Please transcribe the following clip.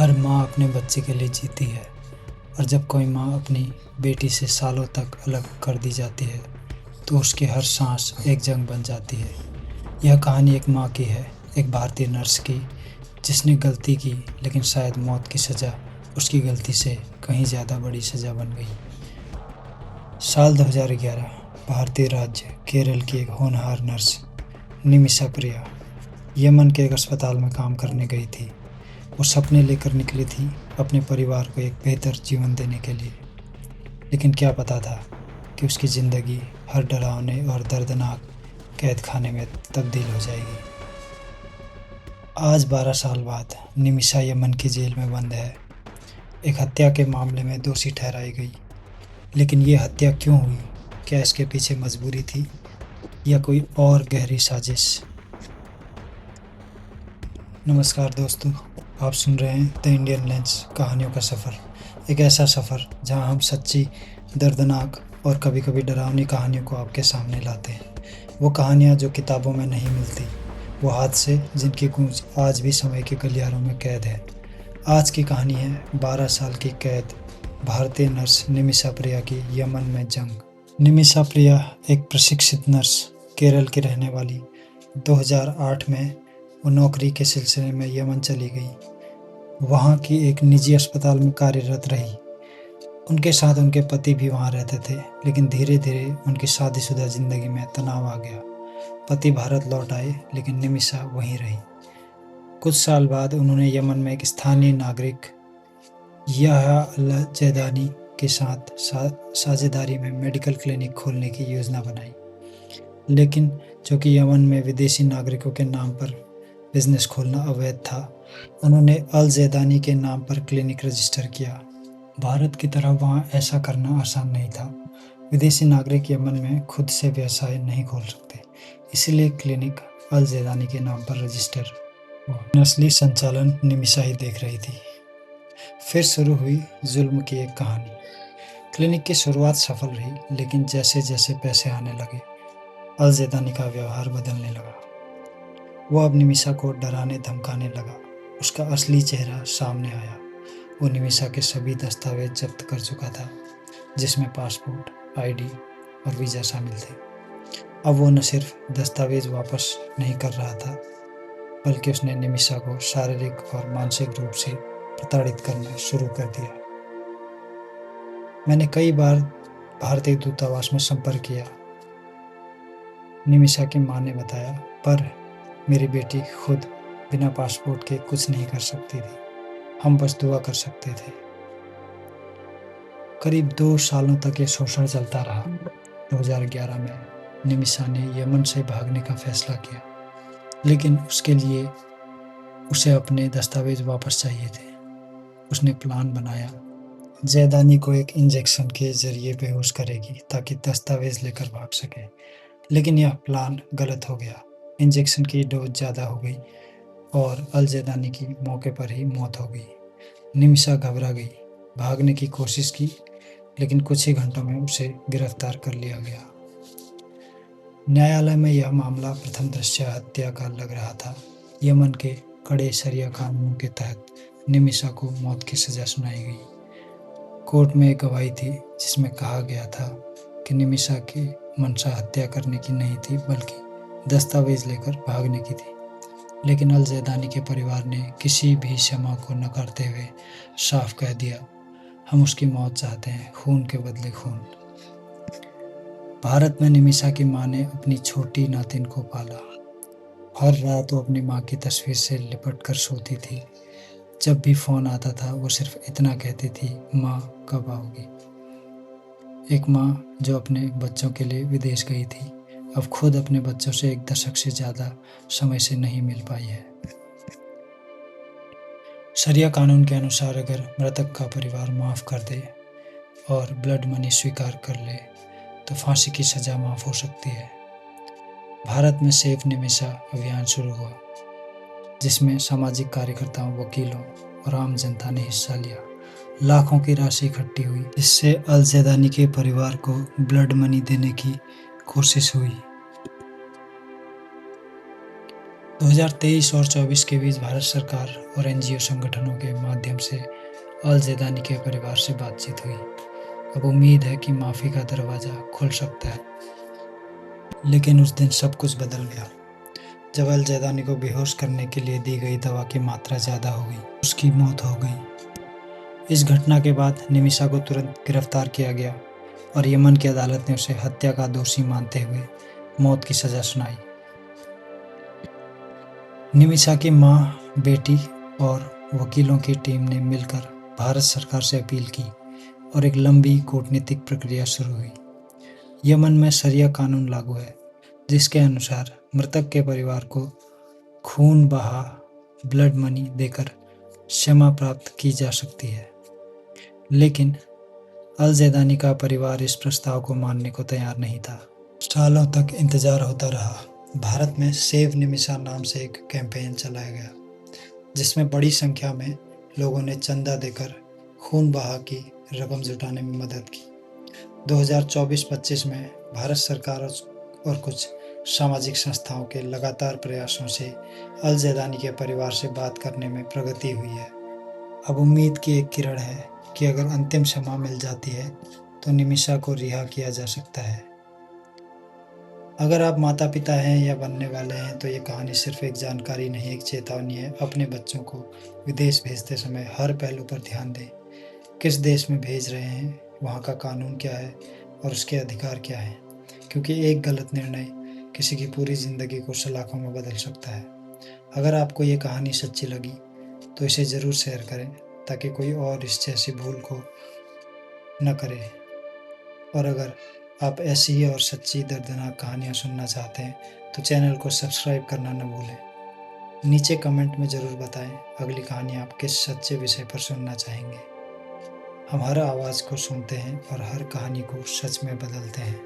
हर माँ अपने बच्चे के लिए जीती है और जब कोई माँ अपनी बेटी से सालों तक अलग कर दी जाती है तो उसकी हर सांस एक जंग बन जाती है। यह कहानी एक माँ की है, एक भारतीय नर्स की जिसने गलती की लेकिन शायद मौत की सज़ा उसकी गलती से कहीं ज़्यादा बड़ी सज़ा बन गई। साल 2011 भारतीय राज्य केरल की एक होनहार नर्स निमिषा प्रिया यमन के एक अस्पताल में काम करने गई थी। वो सपने लेकर निकली थी अपने परिवार को एक बेहतर जीवन देने के लिए, लेकिन क्या पता था कि उसकी ज़िंदगी हर डरावने और दर्दनाक कैद खाने में तब्दील हो जाएगी। आज 12 साल बाद निमिषा यमन की जेल में बंद है। एक हत्या के मामले में दोषी ठहराई गई, लेकिन ये हत्या क्यों हुई? क्या इसके पीछे मजबूरी थी या कोई और गहरी साजिश? नमस्कार दोस्तों, आप सुन रहे हैं द इंडियन लेंस कहानियों का सफ़र। एक ऐसा सफ़र जहां हम सच्ची, दर्दनाक और कभी-कभी डरावनी कहानियों को आपके सामने लाते हैं। वो कहानियां जो किताबों में नहीं मिलती, वो हादसे जिनकी गूंज आज भी समय के गलियारों में कैद है। आज की कहानी है 12 साल की कैद भारतीय नर्स निमिषा प्रिया की यमन में जंग। निमिषा प्रिया एक प्रशिक्षित नर्स केरल की रहने वाली 2008 में वो नौकरी के सिलसिले में यमन चली गई। वहाँ की एक निजी अस्पताल में कार्यरत रही। उनके साथ उनके पति भी वहाँ रहते थे, लेकिन धीरे धीरे उनकी शादीशुदा जिंदगी में तनाव आ गया। पति भारत लौट आए, लेकिन निमिषा वहीं रही। कुछ साल बाद उन्होंने यमन में एक स्थानीय नागरिक याह्या अल जैदानी के साथ साझेदारी में मेडिकल क्लिनिक खोलने की योजना बनाई। लेकिन चूँकि यमन में विदेशी नागरिकों के नाम पर बिजनेस खोलना अवैध था, उन्होंने अल जैदानी के नाम पर क्लिनिक रजिस्टर किया। भारत की तरह वहाँ ऐसा करना आसान नहीं था। विदेशी नागरिक यमन में खुद से व्यवसाय नहीं खोल सकते, इसलिए क्लिनिक अल जैदानी के नाम पर रजिस्टर हुआ। असली संचालन निमिषा ही देख रही थी। फिर शुरू हुई जुल्म की एक कहानी। क्लिनिक की शुरुआत सफल रही, लेकिन जैसे जैसे पैसे आने लगे, अल जैदानी का व्यवहार बदलने लगा। वो अब निमिषा को डराने धमकाने लगा। उसका असली चेहरा सामने आया। वो निमिषा के सभी दस्तावेज जब्त कर चुका था, जिसमें पासपोर्ट, आईडी और वीज़ा शामिल थे। अब वो न सिर्फ दस्तावेज वापस नहीं कर रहा था, बल्कि उसने निमिषा को शारीरिक और मानसिक रूप से प्रताड़ित करना शुरू कर दिया। मैंने कई बार भारतीय दूतावास में संपर्क किया, निमिषा की मां ने बताया, पर मेरी बेटी खुद बिना पासपोर्ट के कुछ नहीं कर सकती थी। हम बस दुआ कर सकते थे। करीब 2 सालों तक ये शोषण चलता रहा। 2011 में निमिषा ने यमन से भागने का फैसला किया, लेकिन उसके लिए उसे अपने दस्तावेज वापस चाहिए थे। उसने प्लान बनाया, जैदानी को एक इंजेक्शन के जरिए बेहोश करेगी ताकि दस्तावेज लेकर भाग सके। लेकिन यह प्लान गलत हो गया। इंजेक्शन की डोज ज़्यादा हो गई और अल जैदानी की मौके पर ही मौत हो गई। निमिषा घबरा गई, भागने की कोशिश की, लेकिन कुछ ही घंटों में उसे गिरफ्तार कर लिया गया। न्यायालय में यह मामला प्रथम दृष्टया हत्या का लग रहा था। यमन के कड़े शरिया कानूनों के तहत निमिषा को मौत की सज़ा सुनाई गई। कोर्ट में एक गवाही थी जिसमें कहा गया था कि निमिषा की मंशा हत्या करने की नहीं थी, बल्कि दस्तावेज लेकर भागने की थी। लेकिन अल जैदानी के परिवार ने किसी भी क्षमा को नकारते हुए साफ कह दिया, हम उसकी मौत चाहते हैं, खून के बदले खून। भारत में निमिषा की मां ने अपनी छोटी नातिन को पाला। हर रात वो अपनी मां की तस्वीर से लिपट कर सोती थी। जब भी फोन आता था, वो सिर्फ इतना कहती थी, मां कब आओगी। एक मां जो अपने बच्चों के लिए विदेश गई थी, अब खुद अपने बच्चों से 1 दशक से ज़्यादा समय से नहीं मिल पाई है। शरिया कानून के अनुसार अगर मृतक का परिवार माफ़ कर दे और ब्लड मनी स्वीकार कर ले, तो फांसी की सज़ा माफ़ हो सकती है। भारत में सेफ निमिषा अभियान शुरू हुआ, जिसमें सामाजिक कार्यकर्ताओं, वकीलों और आम जनता ने हिस्सा लिया। लाखों की राशि इकट्ठी हुई, जिससे अल जैदानी के परिवार को ब्लड मनी देने की कोशिश हुई। 2023 और 24 के बीच भारत सरकार और एनजीओ संगठनों के माध्यम से अल जैदानी के परिवार से बातचीत हुई। अब उम्मीद है कि माफ़ी का दरवाज़ा खुल सकता है। लेकिन उस दिन सब कुछ बदल गया जब अल जैदानी को बेहोश करने के लिए दी गई दवा की मात्रा ज़्यादा हो गई। उसकी मौत हो गई। इस घटना के बाद निमिषा को तुरंत गिरफ्तार किया गया और यमन की अदालत ने उसे हत्या का दोषी मानते हुए मौत की सज़ा सुनाई। निमिषा की माँ, बेटी और वकीलों की टीम ने मिलकर भारत सरकार से अपील की और एक लंबी कूटनीतिक प्रक्रिया शुरू हुई। यमन में शरिया कानून लागू है, जिसके अनुसार मृतक के परिवार को खून बहा ब्लड मनी देकर क्षमा प्राप्त की जा सकती है। लेकिन अल जैदानी का परिवार इस प्रस्ताव को मानने को तैयार नहीं था। सालों तक इंतजार होता रहा। भारत में सेव निमिषा नाम से एक कैंपेन चलाया गया, जिसमें बड़ी संख्या में लोगों ने चंदा देकर खून बहा की रकम जुटाने में मदद की। 2024-25 में भारत सरकार और कुछ सामाजिक संस्थाओं के लगातार प्रयासों से अल जैदानी के परिवार से बात करने में प्रगति हुई है। अब उम्मीद की एक किरण है कि अगर अंतिम क्षमा मिल जाती है तो निमिषा को रिहा किया जा सकता है। अगर आप माता पिता हैं या बनने वाले हैं तो ये कहानी सिर्फ एक जानकारी नहीं, एक चेतावनी है। अपने बच्चों को विदेश भेजते समय हर पहलू पर ध्यान दें। किस देश में भेज रहे हैं, वहाँ का कानून क्या है और उसके अधिकार क्या हैं, क्योंकि एक गलत निर्णय किसी की पूरी ज़िंदगी को सलाखों में बदल सकता है। अगर आपको ये कहानी सच्ची लगी तो इसे ज़रूर शेयर करें ताकि कोई और इस जैसी भूल को न करे। और अगर आप ऐसी ही और सच्ची दर्दनाक कहानियाँ सुनना चाहते हैं तो चैनल को सब्सक्राइब करना न भूलें। नीचे कमेंट में ज़रूर बताएं अगली कहानी आप किस सच्चे विषय पर सुनना चाहेंगे। हम हर आवाज़ को सुनते हैं और हर कहानी को सच में बदलते हैं।